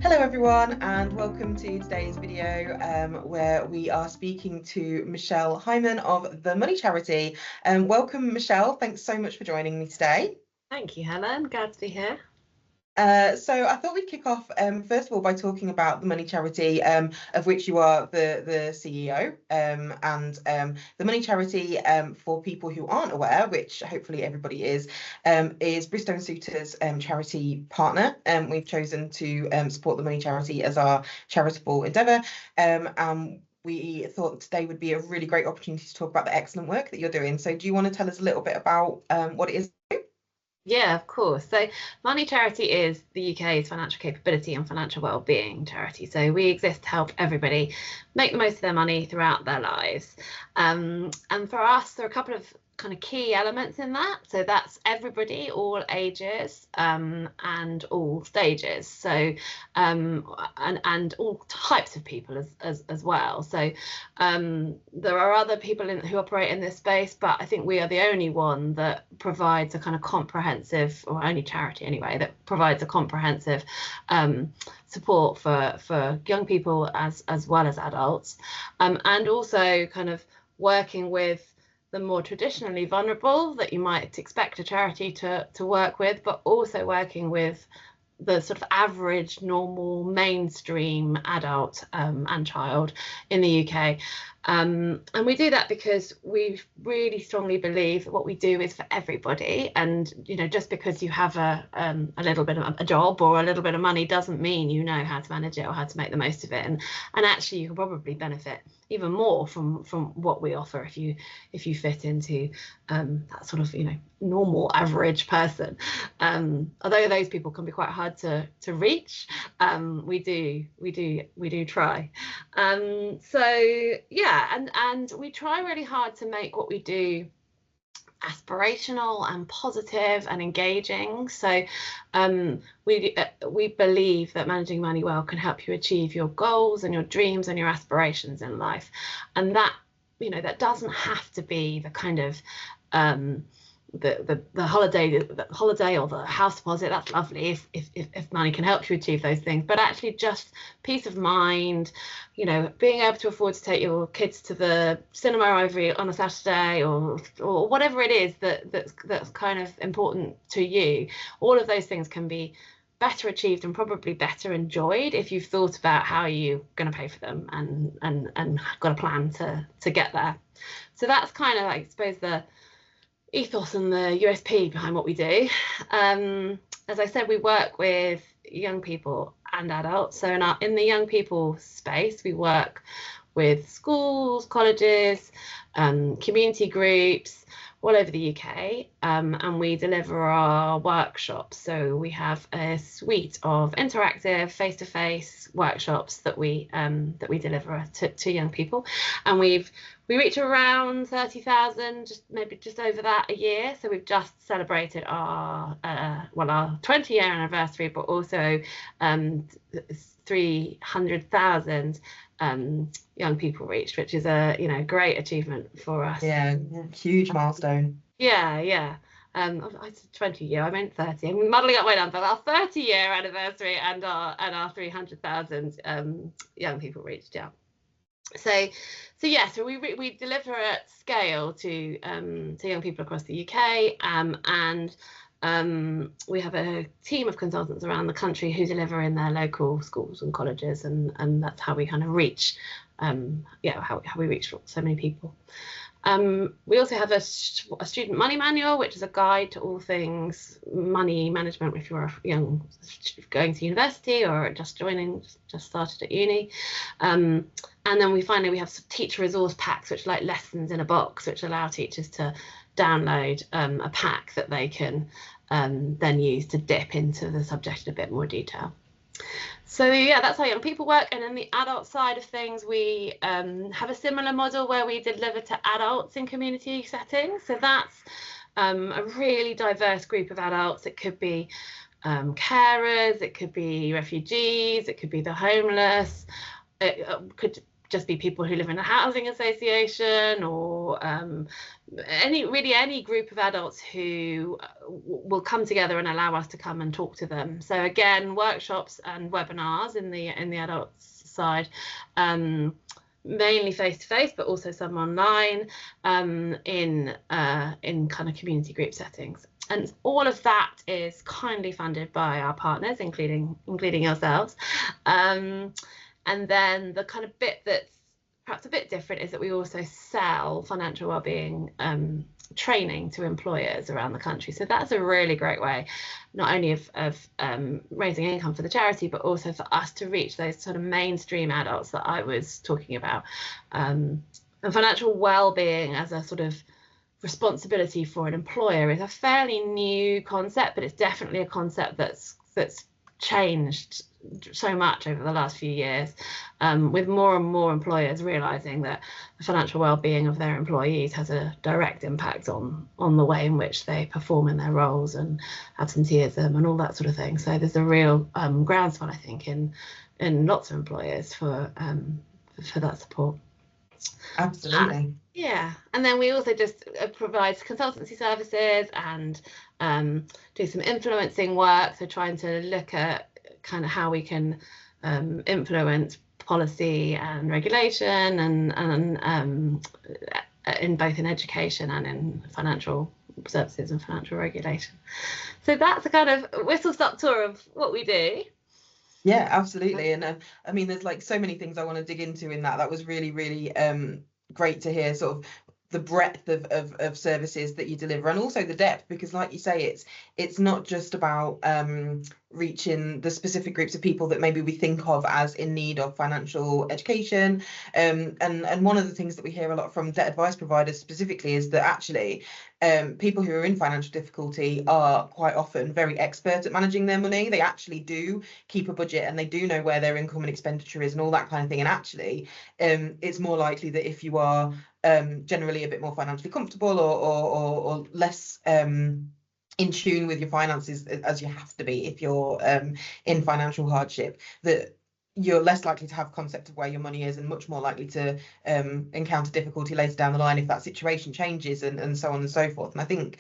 Hello everyone, and welcome to today's video where we are speaking to Michelle Hyman of the Money Charity. Welcome Michelle, thanks so much for joining me today. Thank you, Helen, glad to be here. So I thought we'd kick off first of all by talking about the Money Charity, of which you are the CEO, and the Money Charity, for people who aren't aware, which hopefully everybody is Bristow and Sutor's charity partner. We've chosen to support the Money Charity as our charitable endeavour, and we thought today would be a really great opportunity to talk about the excellent work that you're doing. So do you want to tell us a little bit about what it is? Yeah, of course. So Money Charity is the UK's financial capability and financial wellbeing charity. So we exist to help everybody make the most of their money throughout their lives. And for us, there are a couple of kind of key elements in that. So that's everybody, all ages, and all stages. So and all types of people as well. So there are other people who operate in this space, but I think we are the only one that provides a kind of comprehensive, or only charity anyway, that provides a comprehensive support for young people as well as adults, and also kind of working with the more traditionally vulnerable that you might expect a charity to work with, but also working with the sort of average, normal, mainstream adult and child in the UK. And we do that because we really strongly believe that what we do is for everybody. And, you know, just because you have a little bit of a job or a little bit of money doesn't mean you know how to manage it or how to make the most of it. And actually, you can probably benefit even more from what we offer if you fit into that sort of, you know, normal average person. Although those people can be quite hard to reach, we do try. So yeah, and we try really hard to make what we do aspirational and positive and engaging. So we believe that managing money well can help you achieve your goals and your dreams and your aspirations in life, and that, you know, that doesn't have to be the kind of the holiday or the house deposit. That's lovely if money can help you achieve those things, but actually just peace of mind, you know, being able to afford to take your kids to the cinema on a Saturday or whatever it is that's kind of important to you. All of those things can be better achieved and probably better enjoyed if you've thought about how you're going to pay for them and got a plan to get there. So that's kind of, I suppose, the ethos and the USP behind what we do. As I said, we work with young people and adults. So in the young people space, we work with schools, colleges, community groups all over the UK, and we deliver our workshops. So we have a suite of interactive face-to-face workshops that we deliver to young people, and we reach around 30,000, maybe just over that a year. So we've just celebrated our 20-year anniversary, but also 300,000 young people reached, which is a, you know, great achievement for us. Yeah, huge milestone. Yeah. I said 20-year, I meant 30. I'm muddling up my number. Our 30-year anniversary and our 300,000 young people reached. Yeah. So we deliver at scale to young people across the UK, and we have a team of consultants around the country who deliver in their local schools and colleges, and that's how we kind of reach how we reach so many people. We also have a student money manual, which is a guide to all things money management if you're young, going to university or just started at uni. And then finally we have some teacher resource packs, which are like lessons in a box, which allow teachers to download a pack that they can then use to dip into the subject in a bit more detail. So yeah, that's how young people work. And then the adult side of things, we have a similar model where we deliver to adults in community settings. So that's a really diverse group of adults. It could be carers, it could be refugees, it could be the homeless, it could just be people who live in a housing association, or any group of adults who will come together and allow us to come and talk to them. So again, workshops and webinars in the adults side, mainly face to face, but also some online, in kind of community group settings. And all of that is kindly funded by our partners, including yourselves. And then the kind of bit that's perhaps a bit different is that we also sell financial wellbeing training to employers around the country. So that's a really great way, not only of raising income for the charity, but also for us to reach those sort of mainstream adults that I was talking about. And financial wellbeing as a sort of responsibility for an employer is a fairly new concept, but it's definitely a concept that's changed so much over the last few years, with more and more employers realizing that the financial well-being of their employees has a direct impact on the way in which they perform in their roles, and absenteeism and all that sort of thing. So there's a real groundswell, I think, in lots of employers for that support. Absolutely. Yeah, and then we also just provide consultancy services and do some influencing work, so trying to look at kind of how we can influence policy and regulation, and in both in education and in financial services and financial regulation. So that's a kind of whistle-stop tour of what we do. Yeah, absolutely. And I mean, there's like so many things I want to dig into in that. That was really, really great to hear, sort of the breadth of services that you deliver, and also the depth, because like you say, it's not just about reaching the specific groups of people that maybe we think of as in need of financial education, and one of the things that we hear a lot from debt advice providers specifically is that actually people who are in financial difficulty are quite often very expert at managing their money. They actually do keep a budget, and they do know where their income and expenditure is and all that kind of thing. And actually it's more likely that if you are generally a bit more financially comfortable, or less in tune with your finances, as you have to be if you're in financial hardship, that you're less likely to have concept of where your money is, and much more likely to encounter difficulty later down the line if that situation changes, and so on and so forth. And I think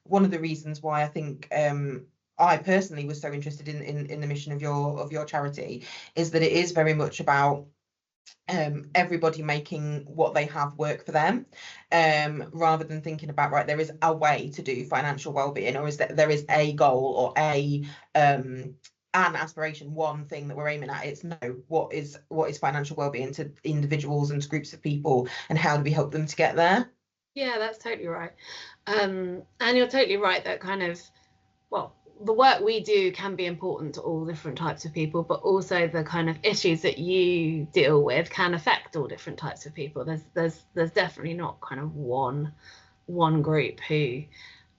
one of the reasons why I think I personally was so interested in the mission of your charity is that it is very much about everybody making what they have work for them, rather than thinking about, right, there is a way to do financial well-being, or is that there is a goal or an aspiration, one thing that we're aiming at. It's no, what is financial well-being to individuals and to groups of people, and how do we help them to get there? Yeah, that's totally right. And you're totally right that kind of, well, the work we do can be important to all different types of people, but also the kind of issues that you deal with can affect all different types of people. There's definitely not kind of one group who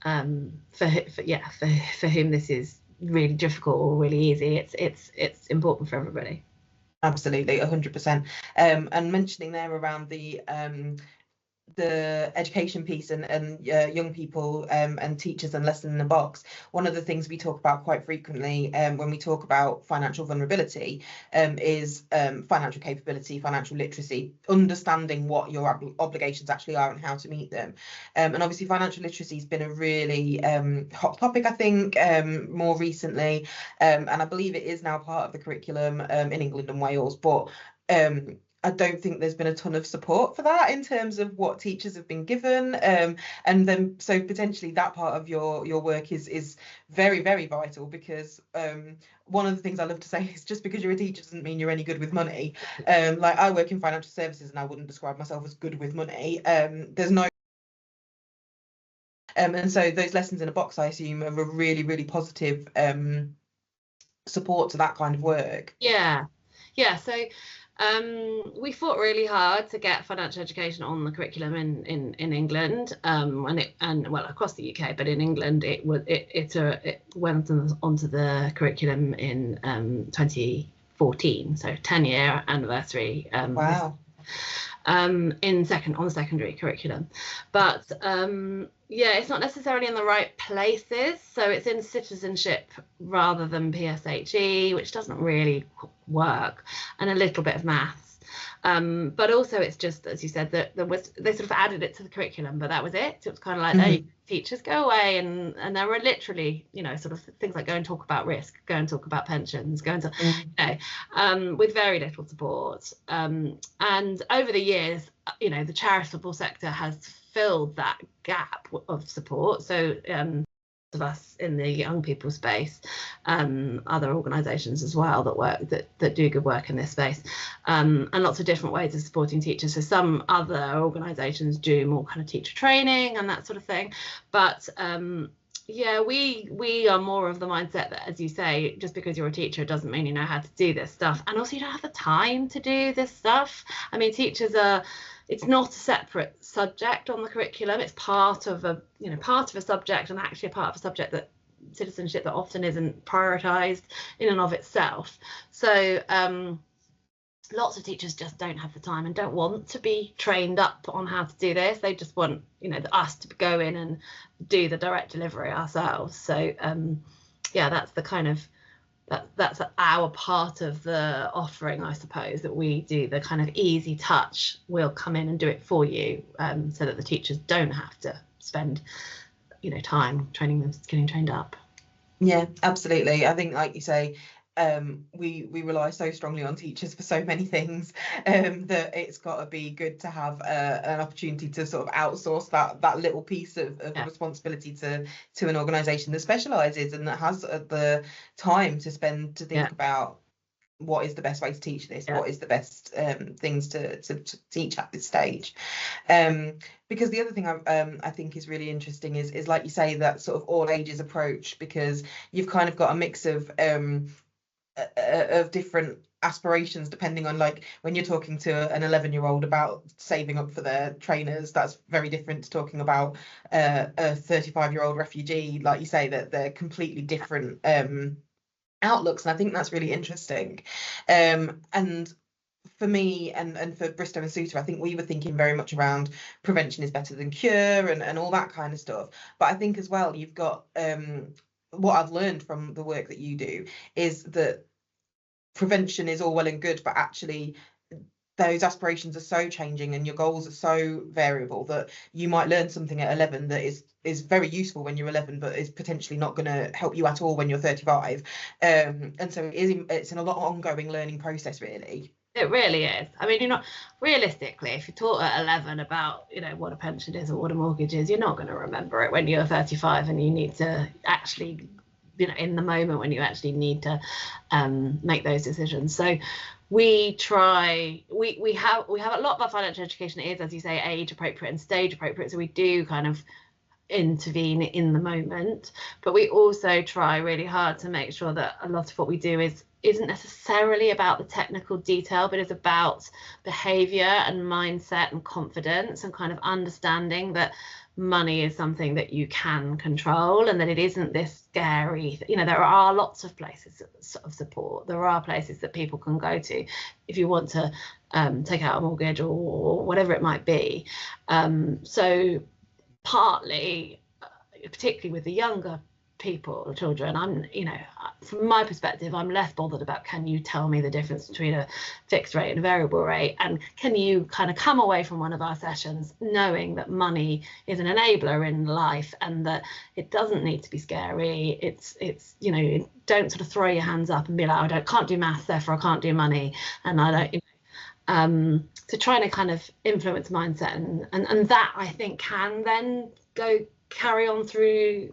for whom this is really difficult or really easy. It's important for everybody. Absolutely, 100%. And mentioning there around the education piece and young people and teachers and lesson in a box, one of the things we talk about quite frequently when we talk about financial vulnerability is financial capability, financial literacy, understanding what your obligations actually are and how to meet them. And obviously financial literacy has been a really hot topic, I think, more recently, and I believe it is now part of the curriculum in England and Wales, but I don't think there's been a ton of support for that in terms of what teachers have been given, and then so potentially that part of your work is very, very vital, because one of the things I love to say is just because you're a teacher doesn't mean you're any good with money. Like, I work in financial services and I wouldn't describe myself as good with money. There's no and so those lessons in a box, I assume, are a really, really positive support to that kind of work. Yeah. So we fought really hard to get financial education on the curriculum in England, and across the UK, but in England it went onto the curriculum in 2014, so 10-year anniversary. Wow. On the secondary curriculum, but it's not necessarily in the right places, so it's in citizenship rather than PSHE, which doesn't really work, and a little bit of maths. But also it's just, as you said, that they sort of added it to the curriculum, but that was it. It was kind of like, Mm-hmm. teachers go away, and there were literally, sort of things like go and talk about risk, go and talk about pensions, go and with very little support. And over the years, the charitable sector has filled that gap of support. So of us in the young people space, other organisations as well that do good work in this space, and lots of different ways of supporting teachers. So some other organisations do more kind of teacher training and that sort of thing, but we are more of the mindset that, as you say, just because you're a teacher doesn't mean you know how to do this stuff, and also you don't have the time to do this stuff. I mean, teachers are, it's not a separate subject on the curriculum. It's part of a subject, and actually a part of a subject that citizenship that often isn't prioritised in and of itself. So lots of teachers just don't have the time and don't want to be trained up on how to do this. They just want us to go in and do the direct delivery ourselves. So that's the kind of that's our part of the offering, I suppose, that we do the kind of easy touch. We'll come in and do it for you, so that the teachers don't have to spend time training them, getting trained up. Yeah, absolutely. I think, like you say, we rely so strongly on teachers for so many things, that it's got to be good to have an opportunity to sort of outsource that little piece of responsibility to an organisation that specialises and that has the time to spend to think about what is the best way to teach this, what is the best things to teach at this stage. Because the other thing I think is really interesting is like you say, that sort of all ages approach, because you've kind of got a mix of different aspirations, depending on, like, when you're talking to an 11-year-old about saving up for their trainers, that's very different to talking about a 35-year-old refugee. Like you say, that they're completely different outlooks, and I think that's really interesting. And for me and for Bristow and Sutor, I think we were thinking very much around prevention is better than cure and all that kind of stuff. But I think as well, you've got what I've learned from the work that you do is that prevention is all well and good, but actually those aspirations are so changing and your goals are so variable that you might learn something at 11 that is very useful when you're 11, but is potentially not going to help you at all when you're 35. And so it's a lot of ongoing learning process, really. It really is. I mean, you're not realistically, if you're taught at 11 about, what a pension is or what a mortgage is, you're not going to remember it when you're 35 and you need to actually, in the moment when you actually need to make those decisions. So we try, we have a lot of our financial education is, as you say, age appropriate and stage appropriate. So we do kind of intervene in the moment, but we also try really hard to make sure that a lot of what we do isn't necessarily about the technical detail, but is about behavior and mindset and confidence and kind of understanding that money is something that you can control and that it isn't this scary, there are lots of places of support. There are places that people can go to if you want to take out a mortgage or whatever it might be. So partly, particularly with the younger people, children, I'm, from my perspective, I'm less bothered about, can you tell me the difference between a fixed rate and a variable rate, and can you kind of come away from one of our sessions knowing that money is an enabler in life and that it doesn't need to be scary. It's don't sort of throw your hands up and be like, I can't do maths, therefore I can't do money, and I don't, so trying to kind of influence mindset and that, I think, can then carry on through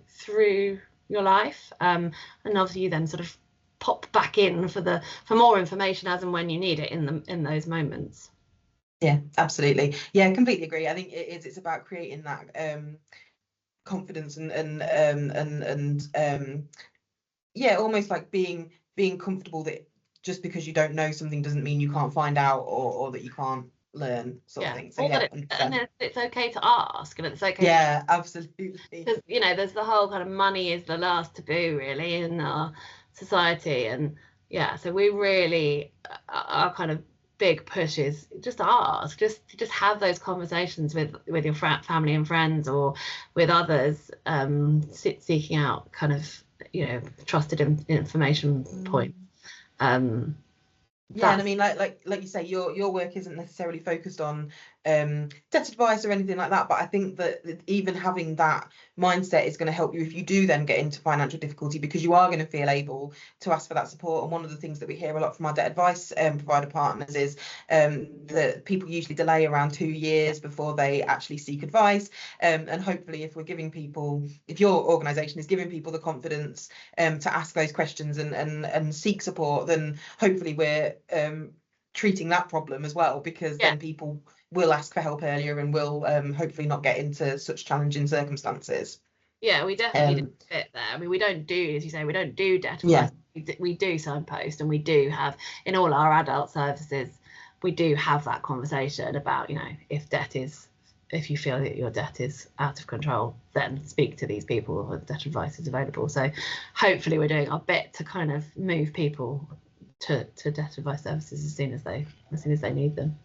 your life, and obviously you then sort of pop back in for more information as and when you need it in those moments. Yeah, absolutely. Yeah, I completely agree. I think it's about creating that confidence and almost like being comfortable that just because you don't know something doesn't mean you can't find out or that you can't learn, sort of thing. So and it's okay to ask, and it's okay. Yeah, absolutely. Because there's the whole kind of money is the last taboo really in our society, and so we really, our kind of big push is just ask, just have those conversations with your family and friends or with others, seeking out kind of trusted information points. Yeah, and I mean, like you say, your work isn't necessarily focused on debt advice or anything like that, but I think that even having that mindset is going to help you if you do then get into financial difficulty, because you are going to feel able to ask for that support. And one of the things that we hear a lot from our debt advice provider partners is that people usually delay around 2 years before they actually seek advice. And hopefully, if we're giving people, if your organisation is giving people the confidence to ask those questions and seek support, then hopefully we're treating that problem as well, because then people will ask for help earlier and will hopefully not get into such challenging circumstances. Yeah, we definitely do fit there. I mean, we don't do, as you say, we don't do debt advice. We do signpost, and we do have, in all our adult services, we do have that conversation about, you know, if you feel that your debt is out of control, then speak to these people, or debt advice is available. So hopefully we're doing our bit to kind of move people to debt advice services as soon as they need them.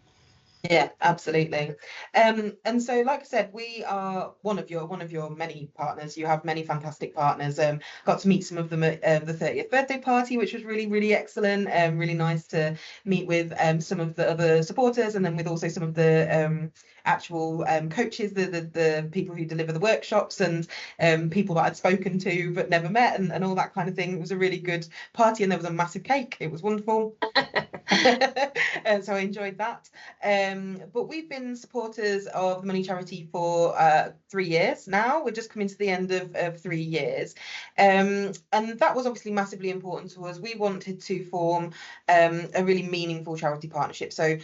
Yeah, absolutely. And so, like I said, we are one of your many partners. You have many fantastic partners. Got to meet some of them at the 30th birthday party, which was really, really excellent. Really nice to meet with some of the other supporters, and then with also some of the actual coaches, the people who deliver the workshops, and people that I'd spoken to but never met, and all that kind of thing. It was a really good party, and there was a massive cake. It was wonderful. And so I enjoyed that. But we've been supporters of the Money Charity for 3 years now. We're just coming to the end of 3 years. And that was obviously massively important to us. We wanted to form a really meaningful charity partnership. So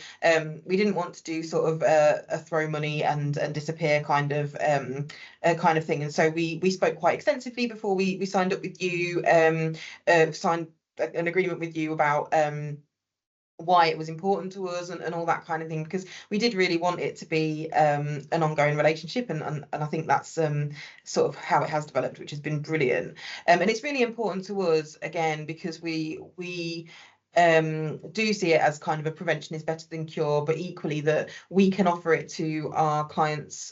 we didn't want to do sort of a throw money and disappear kind of thing. And so we spoke quite extensively before we signed up with you, signed an agreement with you about why it was important to us and all that kind of thing, because we did really want it to be an ongoing relationship, and I think that's sort of how it has developed, which has been brilliant. And it's really important to us, again, because we do see it as kind of a prevention is better than cure, but equally that we can offer it to our clients'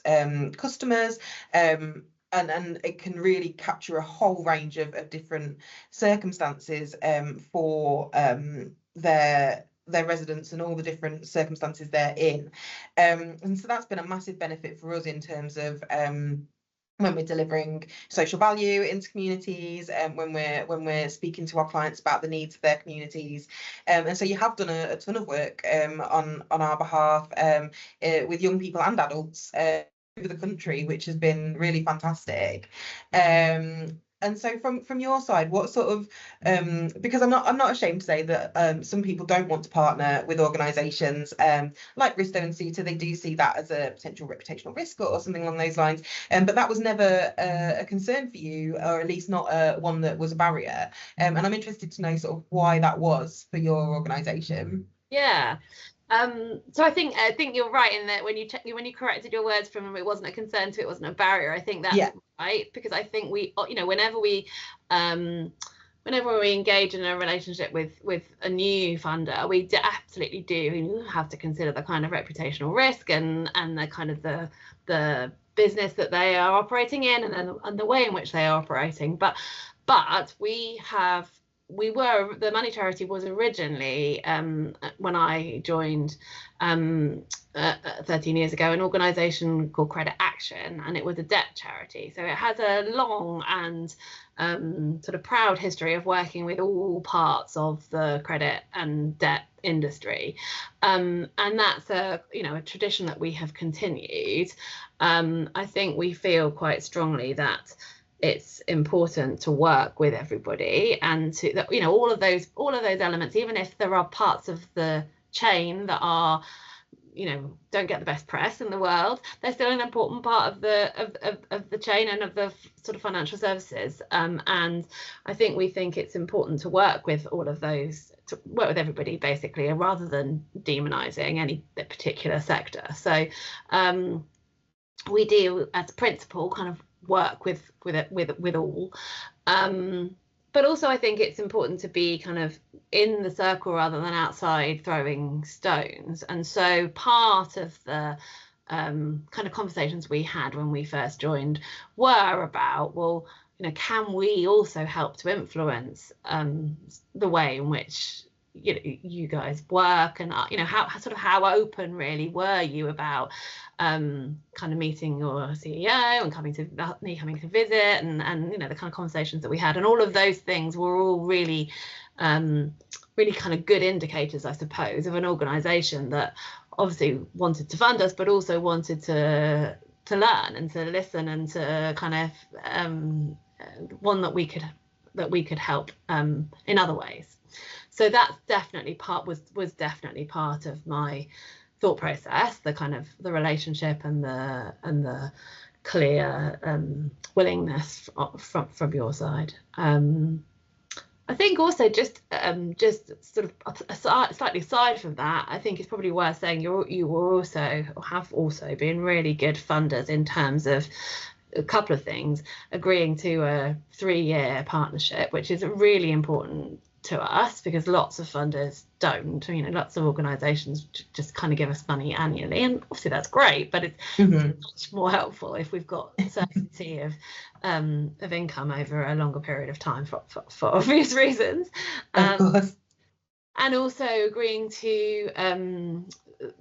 customers, and it can really capture a whole range of different circumstances for their residents and all the different circumstances they're in. And so that's been a massive benefit for us in terms of when we're delivering social value into communities, and when we're speaking to our clients about the needs of their communities. And so you have done a ton of work on our behalf with young people and adults over the country, which has been really fantastic. And so from your side, what sort of because I'm not ashamed to say that some people don't want to partner with organisations like Bristow and Sutor. They do see that as a potential reputational risk or something along those lines. But that was never a concern for you, or at least not one that was a barrier. And I'm interested to know sort of why that was for your organisation. Yeah. So I think you're right in that when you corrected your words from it wasn't a concern to it wasn't a barrier. I think that's right, because I think we, you know, whenever we engage in a relationship with a new funder, we absolutely do have to consider the kind of reputational risk and the kind of the business that they are operating in, and the way in which they are operating. But the Money Charity was originally, when I joined 13 years ago, an organisation called Credit Action, and it was a debt charity. So it has a long and sort of proud history of working with all parts of the credit and debt industry, and that's a tradition that we have continued. I think we feel quite strongly that it's important to work with everybody, and to, you know, all of those elements, even if there are parts of the chain that are, you know, don't get the best press in the world, they're still an important part of the chain and of the sort of financial services. And I think we think it's important to work with all of those, to work with everybody basically, rather than demonizing any particular sector. So we do, as a principle, kind of work with all, but also I think it's important to be kind of in the circle rather than outside throwing stones. And so part of the kind of conversations we had when we first joined were about, well, you know, can we also help to influence the way in which you guys work, and how open really were you about kind of meeting your CEO and coming to visit, and the kind of conversations that we had, and all of those things were all really really kind of good indicators, I suppose, of an organisation that obviously wanted to fund us, but also wanted to learn and to listen, and to kind of one that we could help in other ways. So that's definitely was definitely part of my thought process, the kind of the relationship and the clear willingness from your side. I think also just sort of slightly aside from that, I think it's probably worth saying you were also, or have also been, really good funders in terms of a couple of things: agreeing to a 3-year partnership, which is really important to us because lots of funders don't. Lots of organisations just kind of give us money annually, and obviously that's great, but it's much more helpful if we've got certainty of income over a longer period of time for obvious reasons. Of course. And also agreeing to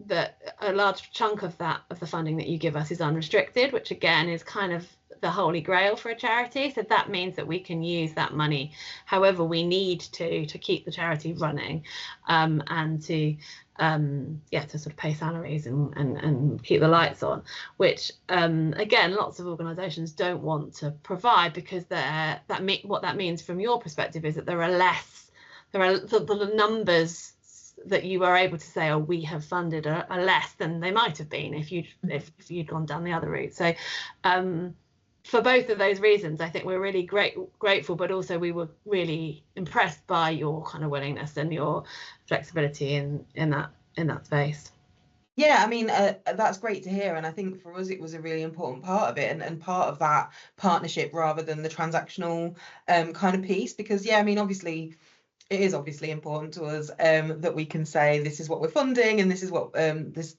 that a large chunk of the funding that you give us is unrestricted, which again is kind of the holy grail for a charity. So that means that we can use that money however we need to keep the charity running, and to sort of pay salaries and keep the lights on, which again lots of organisations don't want to provide, because what that means from your perspective is that the numbers that you are able to say, oh, we have funded are less than they might have been if you'd gone down the other route. So for both of those reasons, I think we're really grateful, but also we were really impressed by your kind of willingness and your flexibility in that space. Yeah, I mean, that's great to hear. And I think for us, it was a really important part of it, and part of that partnership rather than the transactional kind of piece. Because, yeah, I mean, obviously, it is obviously important to us that we can say this is what we're funding, and this is what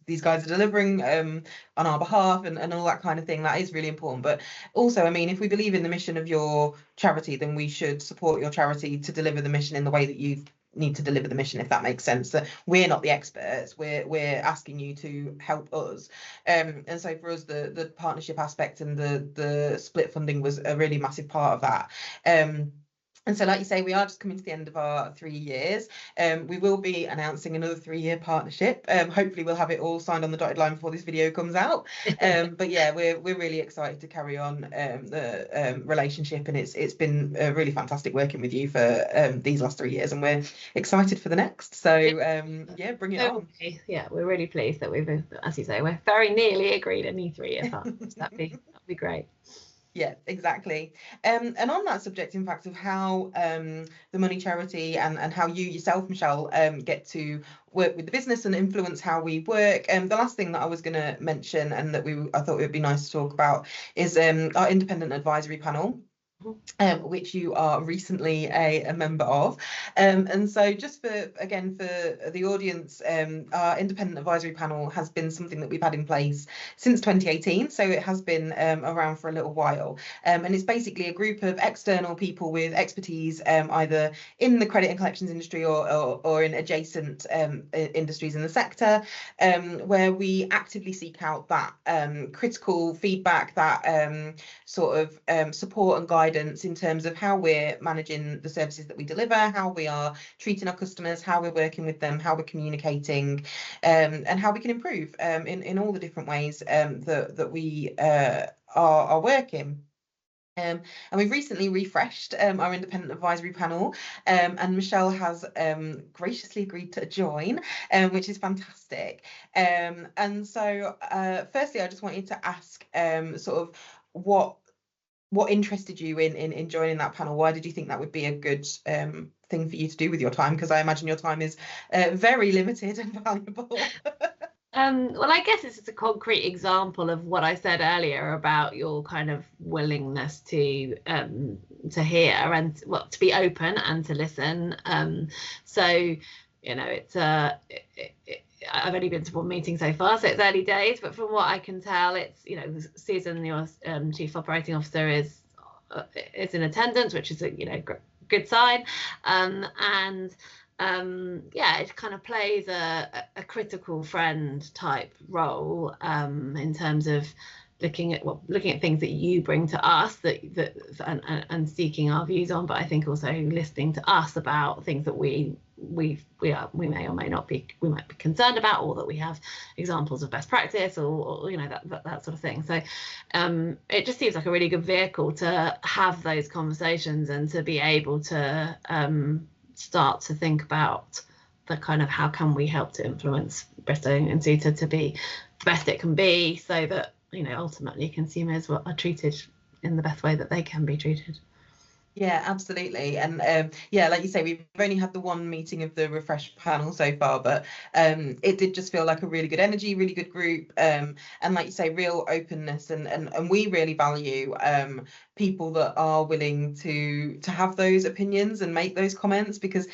these guys are delivering on our behalf, and all that kind of thing. That is really important. But also, I mean, if we believe in the mission of your charity, then we should support your charity to deliver the mission in the way that you need to deliver the mission, if that makes sense. That we're not the experts, we're asking you to help us, and so for us the partnership aspect and the split funding was a really massive part of that. And so, like you say, we are just coming to the end of our 3 years. We will be announcing another 3-year partnership. Hopefully we'll have it all signed on the dotted line before this video comes out. But yeah, we're really excited to carry on the relationship, and it's been really fantastic working with you for these last 3 years, and we're excited for the next. So yeah, bring it on. Yeah, we're really pleased that we've, as you say, we're very nearly agreed a new 3-year partnership. That'd be great. Yeah, exactly. And on that subject, in fact, of how the Money Charity and how you yourself, Michelle, get to work with the business and influence how we work, the last thing that I was going to mention, and that I thought it would be nice to talk about, is our independent advisory panel. Which you are recently a member of, and so just for the audience, our independent advisory panel has been something that we've had in place since 2018, so it has been around for a little while, and it's basically a group of external people with expertise either in the credit and collections industry or in adjacent industries in the sector, where we actively seek out that critical feedback, that sort of support and guidance in terms of how we're managing the services that we deliver, how we are treating our customers, how we're working with them, how we're communicating, and how we can improve in all the different ways that we are working. And we've recently refreshed our independent advisory panel, and Michelle has graciously agreed to join, which is fantastic. And so firstly, I just wanted to ask sort of what interested you in joining that panel? Why did you think that would be a good thing for you to do with your time? Because I imagine your time is very limited and valuable. Well, I guess it's just a concrete example of what I said earlier about your kind of willingness to hear and to be open and to listen. So, it's I've only been to one meeting so far, so it's early days, but from what I can tell, it's, Susan, your Chief Operating Officer, is in attendance, which is a good sign, and it kind of plays a critical friend type role in terms of looking at things that you bring to us and seeking our views on, but I think also listening to us about things that we may or may not be, we might be concerned about, or that we have examples of best practice, or that sort of thing. So it just seems like a really good vehicle to have those conversations and to be able to start to think about the kind of how can we help to influence Bristow and Sutor to be the best it can be, so that ultimately consumers are treated in the best way that they can be treated. Yeah, absolutely. And like you say, we've only had the one meeting of the refresh panel so far, but it did just feel like a really good energy, really good group, and like you say, real openness, and we really value people that are willing to have those opinions and make those comments, because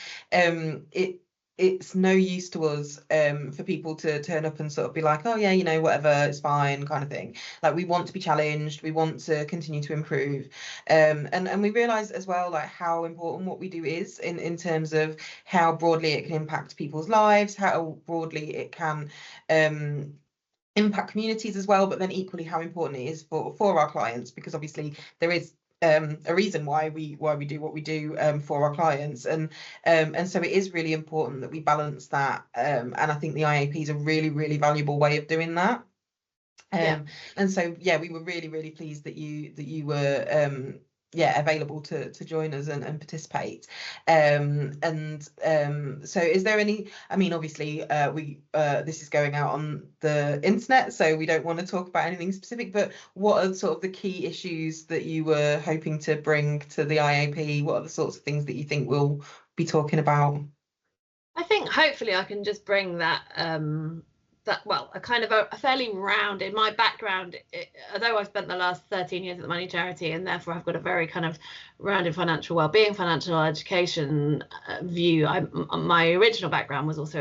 it's no use to us for people to turn up and sort of be like, oh yeah, whatever, it's fine, kind of thing. Like, we want to be challenged, we want to continue to improve, and we realise as well, like, how important what we do is in terms of how broadly it can impact people's lives, how broadly it can impact communities as well, but then equally how important it is for our clients, because obviously there is a reason why we do what we do for our clients, and so it is really important that we balance that, and I think the IAP is a really, really valuable way of doing that. And so we were really, really pleased that you were available to join us and participate. So is there any, I mean, obviously this is going out on the internet, so we don't want to talk about anything specific, but what are sort of the key issues that you were hoping to bring to the IAP? What are the sorts of things that you think we'll be talking about? I think hopefully I can just bring that a kind of a fairly rounded, my background, although I've spent the last 13 years at the Money Charity, and therefore I've got a very kind of rounded financial well-being, financial education view. My original background was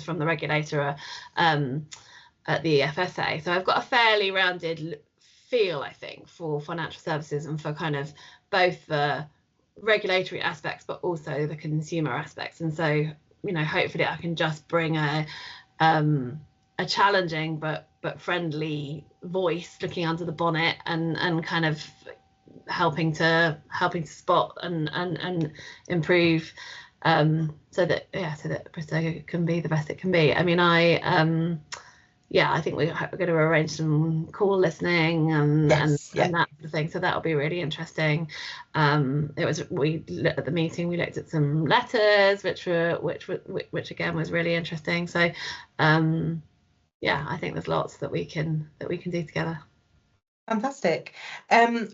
from the regulator at the FSA, so I've got a fairly rounded feel, I think, for financial services and for kind of both the regulatory aspects but also the consumer aspects. And so hopefully I can just bring a challenging but friendly voice looking under the bonnet and kind of helping to spot and improve, so that Bristow can be the best it can be. I mean, I think we're going to arrange some call listening and that sort of thing, so that'll be really interesting. At the meeting we looked at some letters which again was really interesting. So I think there's lots that we can do together. Fantastic.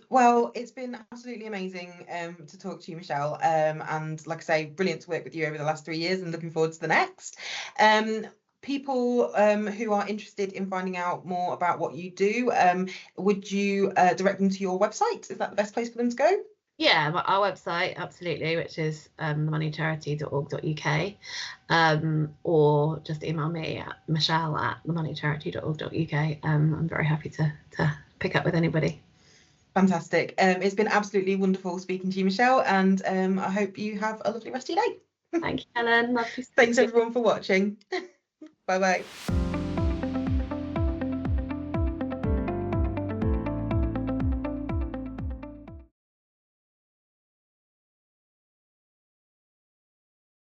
Well, it's been absolutely amazing to talk to you, Michelle, and like I say, brilliant to work with you over the last 3 years, and looking forward to the next. People who are interested in finding out more about what you do, would you direct them to your website? Is that the best place for them to go? Yeah, our website, absolutely, which is themoneycharity.org.uk, or just email me at michelle@themoneycharity.org.uk. I'm very happy to pick up with anybody. Fantastic. It's been absolutely wonderful speaking to you, Michelle, and I hope you have a lovely rest of your day. Thank you, Helen. Lovely. Thanks everyone for watching. Bye bye.